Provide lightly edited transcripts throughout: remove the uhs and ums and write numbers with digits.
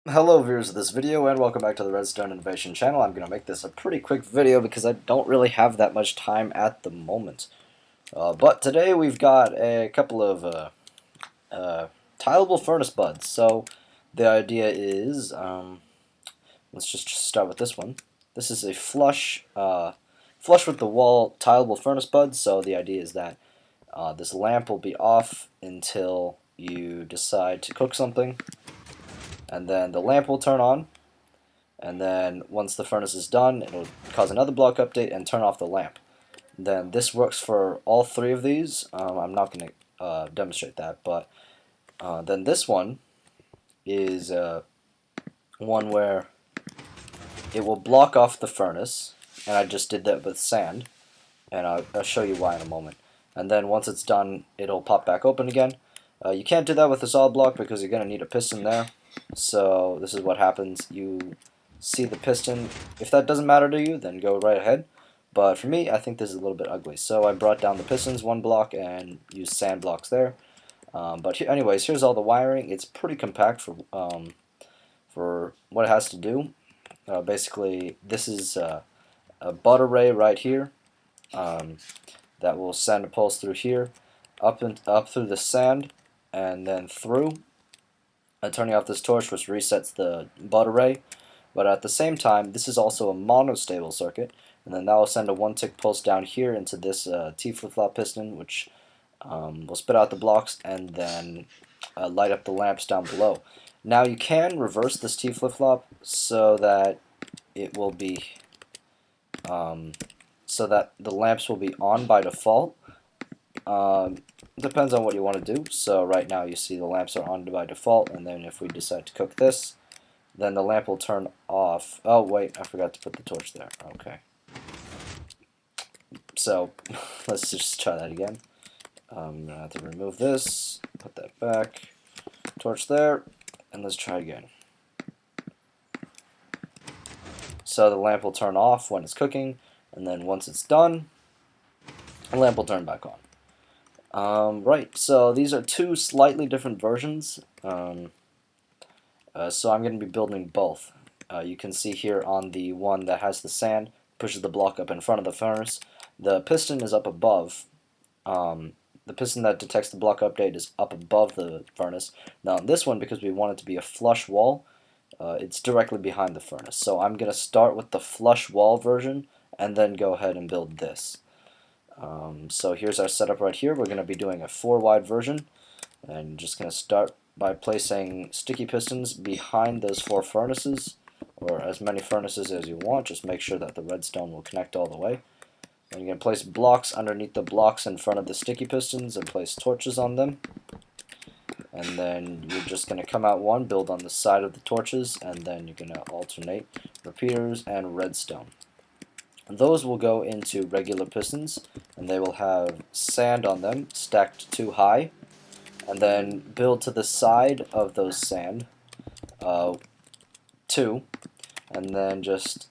Hello viewers of this video and welcome back to the Redstone Innovation channel. I'm going to make this a pretty quick video because I don't really have that much time at the moment. But today we've got a couple of tileable furnace buds. So the idea is, let's just start with this one. This is a flush with the wall tileable furnace bud. So the idea is that this lamp will be off until you decide to cook something. And then the lamp will turn on, and then once the furnace is done, it'll cause another block update and turn off the lamp. Then this works for all three of these. I'm not going to demonstrate that, but then this one is one where it will block off the furnace, and I just did that with sand, and I'll show you why in a moment. And then once it's done, it'll pop back open again. You can't do that with a solid block because you're going to need a piston there. So this is what happens. You see the piston. If that doesn't matter to you, then go right ahead. But for me, I think this is a little bit ugly. So I brought down the pistons one block and used sand blocks there. Anyways, here's all the wiring. It's pretty compact for what it has to do. Basically, this is a butt array right here that will send a pulse through here, up through the sand, and then through. Turning off this torch, which resets the butt array, but at the same time this is also a monostable circuit, and then that will send a 1-tick pulse down here into this T flip-flop piston, which will spit out the blocks and then light up the lamps down below. Now you can reverse this T flip-flop so that it will be so that the lamps will be on by default. Depends on what you want to do. So right now you see the lamps are on by default, and then if we decide to cook this, then the lamp will turn off. Oh wait, I forgot to put the torch there. Okay. So let's just try that again. I'm going to have to remove this, put that back, torch there, and let's try again. So the lamp will turn off when it's cooking, and then once it's done, the lamp will turn back on. Right, so these are two slightly different versions, so I'm going to be building both. You can see here on the one that has the sand, pushes the block up in front of the furnace. The piston is up above. The piston that detects the block update is up above the furnace. Now on this one, because we want it to be a flush wall, it's directly behind the furnace. So I'm going to start with the flush wall version, and then go ahead and build this. So here's our setup right here. We're going to be doing a 4-wide version, and just going to start by placing sticky pistons behind those 4 furnaces, or as many furnaces as you want. Just make sure that the redstone will connect all the way. And you're going to place blocks underneath the blocks in front of the sticky pistons and place torches on them. And then you're just going to come out one, build on the side of the torches, and then you're going to alternate repeaters and redstone. Those will go into regular pistons, and they will have sand on them stacked too high, and then build to the side of those sand 2, and then just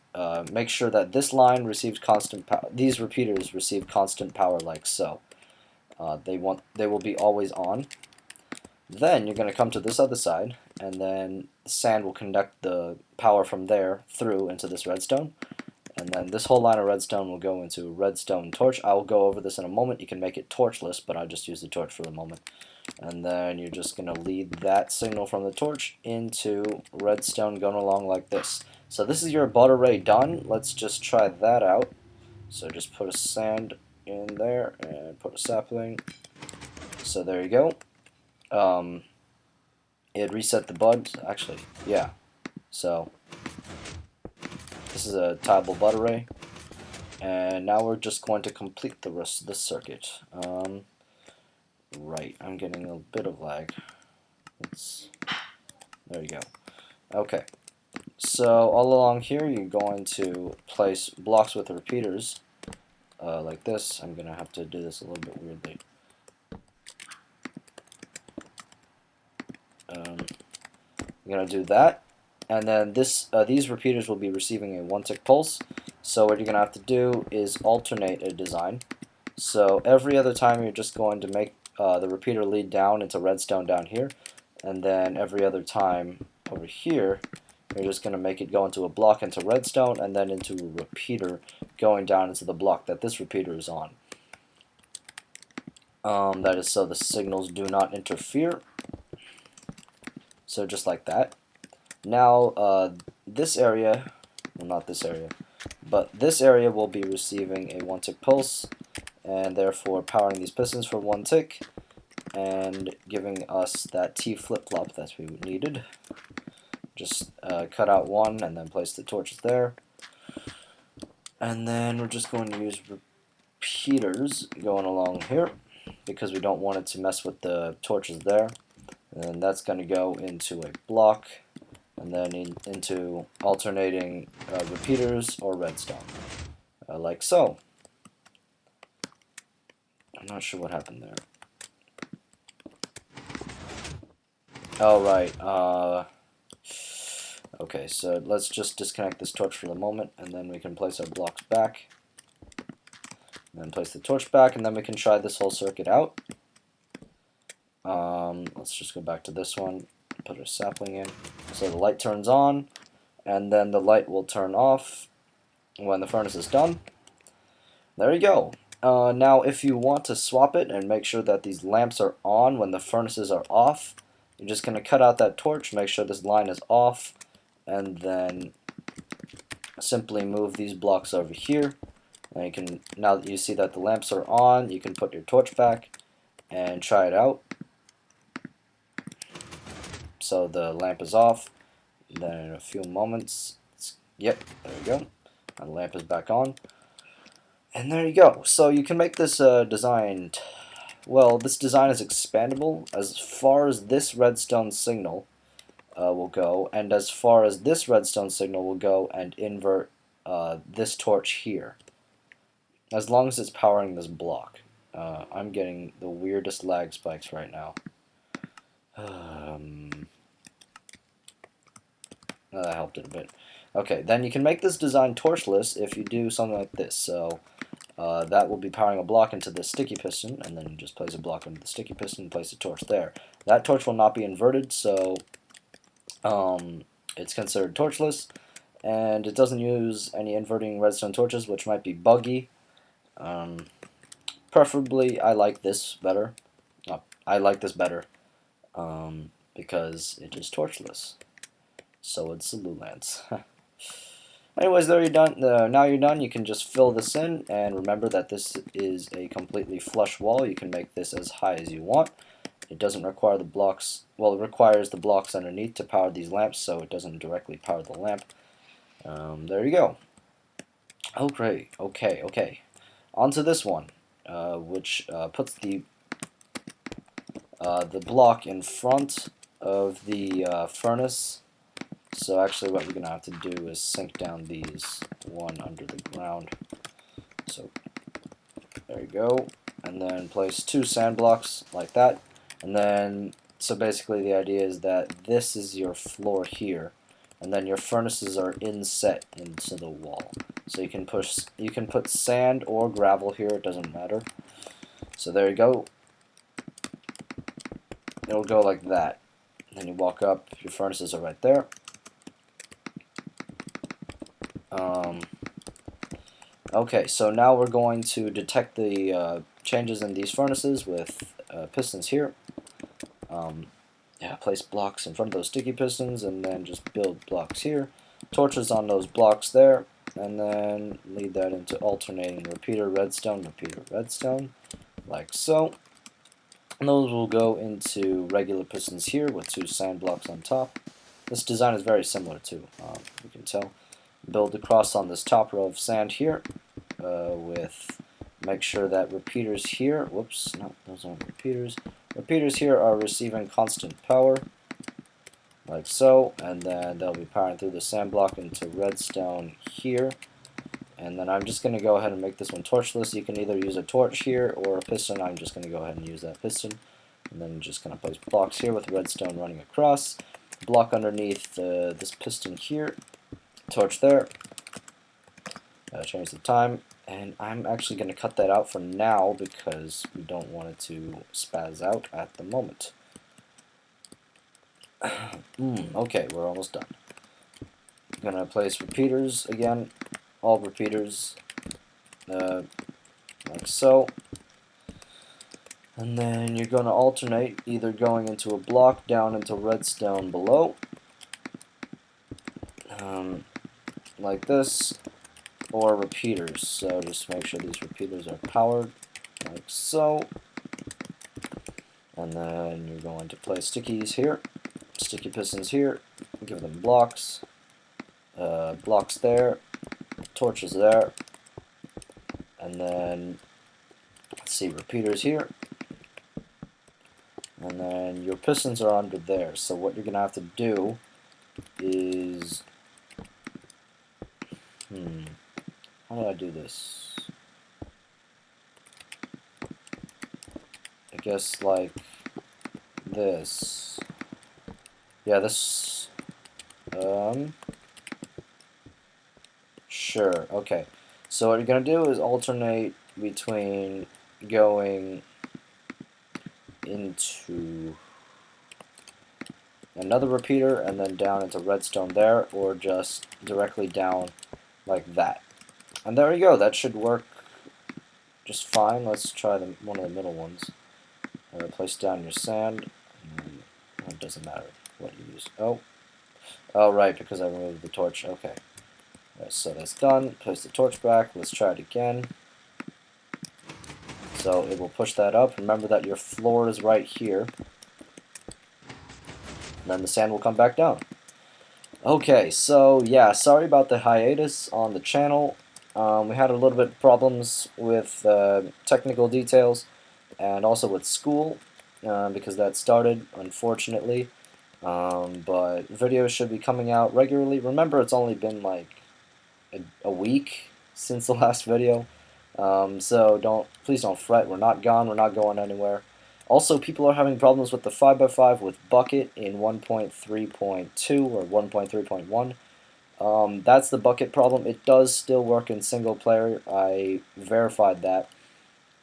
make sure that this line receives constant power. These repeaters receive constant power like so. They will be always on. Then you're going to come to this other side, and then sand will conduct the power from there through into this redstone. And then this whole line of redstone will go into redstone torch. I will go over this in a moment. You can make it torchless, but I just use the torch for the moment. And then you're just going to lead that signal from the torch into redstone going along like this. So this is your butt array done. Let's just try that out. So just put a sand in there and put a sapling. So there you go. It reset the buds. Actually, yeah. So this is a tileable butt array, and now we're just going to complete the rest of the circuit. Right, I'm getting a bit of lag. There you go. Okay, so all along here you're going to place blocks with repeaters like this. I'm going to have to do this a little bit weirdly. I'm going to do that. And then these repeaters will be receiving a 1-tick pulse. So what you're going to have to do is alternate a design. So every other time you're just going to make the repeater lead down into redstone down here, and then every other time over here, you're just going to make it go into a block into redstone and then into a repeater going down into the block that this repeater is on. That is so the signals do not interfere. So just like that. Now this area, well, not this area, but this area will be receiving a 1 tick pulse and therefore powering these pistons for 1 tick and giving us that T flip-flop that we needed. Just cut out one and then place the torches there. And then we're just going to use repeaters going along here because we don't want it to mess with the torches there. And that's going to go into a block and then into alternating repeaters or redstone, like so. I'm not sure what happened there. Oh, right. Okay, so let's just disconnect this torch for the moment, and then we can place our blocks back. And then place the torch back, and then we can try this whole circuit out. Let's just go back to this one, put a sapling in. So the light turns on, and then the light will turn off when the furnace is done. There you go. Now if you want to swap it and make sure that these lamps are on when the furnaces are off, you're just going to cut out that torch, make sure this line is off, and then simply move these blocks over here. And you can, now that you see that the lamps are on, you can put your torch back and try it out. So the lamp is off. Then in a few moments, yep, there we go. And the lamp is back on. And there you go. So you can make this design, well, this design is expandable as far as this redstone signal will go, and as far as this redstone signal will go and invert this torch here. As long as it's powering this block. I'm getting the weirdest lag spikes right now. That helped it a bit. Okay, then you can make this design torchless if you do something like this. So that will be powering a block into the sticky piston, and then just place a block into the sticky piston and place a torch there. That torch will not be inverted, so it's considered torchless, and it doesn't use any inverting redstone torches, which might be buggy. Preferably, I like this better. I like this better because it is torchless. So it's Salulance. Anyways, there you're done. Now you're done. You can just fill this in, and remember that this is a completely flush wall. You can make this as high as you want. It doesn't require the blocks. Well, it requires the blocks underneath to power these lamps, so it doesn't directly power the lamp. There you go. Oh, great. Okay. On to this one, which puts the block in front of the furnace. So actually what we're going to have to do is sink down these one under the ground. So there you go. And then place 2 sand blocks like that. And then, so basically the idea is that this is your floor here. And then your furnaces are inset into the wall. So you can put sand or gravel here, it doesn't matter. So there you go. It'll go like that. Then you walk up, your furnaces are right there. Okay, so now we're going to detect the changes in these furnaces with pistons here. Place blocks in front of those sticky pistons and then just build blocks here. Torches on those blocks there, and then lead that into alternating repeater, redstone, like so. And those will go into regular pistons here with 2 sand blocks on top. This design is very similar to, you can tell. Build across on this top row of sand here with, make sure that repeaters here, whoops, no, those aren't repeaters. Repeaters here are receiving constant power, like so, and then they'll be powering through the sand block into redstone here. And then I'm just going to go ahead and make this one torchless. You can either use a torch here or a piston. I'm just going to go ahead and use that piston. And then just going to place blocks here with redstone running across. Block underneath this piston here. Torch there. Change the time. And I'm actually going to cut that out for now because we don't want it to spaz out at the moment. Okay, we're almost done. I'm gonna place repeaters again, all repeaters, like so. And then you're gonna alternate, either going into a block down into redstone below, like this, or repeaters. So just make sure these repeaters are powered, like so. And then you're going to place stickies here, sticky pistons here, give them blocks, blocks there, torches there, and then, let's see, repeaters here, and then your pistons are under there. So what you're going to have to do is, how do I do this? I guess like this. Yeah, this, sure, okay. So what you're going to do is alternate between going into another repeater and then down into redstone there, or just directly down like that. And there you go, that should work just fine. Let's try one of the middle ones. Place down your sand. It doesn't matter what you use. Oh, right, because I removed the torch. Okay. So that's done. Place the torch back. Let's try it again. So it will push that up. Remember that your floor is right here. And then the sand will come back down. Okay, so yeah, sorry about the hiatus on the channel. We had a little bit of problems with technical details and also with school because that started, unfortunately. But videos should be coming out regularly. Remember, it's only been like a week since the last video, so please don't fret. We're not gone. We're not going anywhere. Also, people are having problems with the 5x5 with bucket in 1.3.2 or 1.3.1. That's the bucket problem. It does still work in single player. I verified that.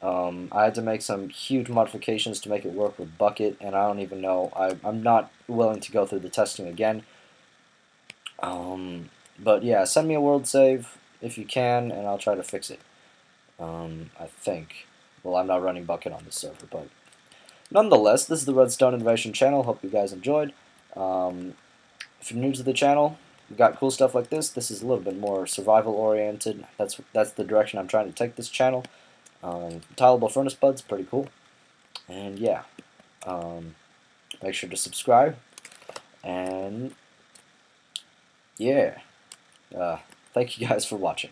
I had to make some huge modifications to make it work with bucket, and I don't even know. I'm not willing to go through the testing again. But yeah, send me a world save if you can, and I'll try to fix it. I think. Well, I'm not running bucket on this server, but nonetheless, this is the Redstone Innovation channel. Hope you guys enjoyed. If you're new to the channel, we've got cool stuff like this. This is a little bit more survival oriented. That's the direction I'm trying to take this channel. Tileable furnace buds, pretty cool. And yeah, make sure to subscribe. And yeah, thank you guys for watching.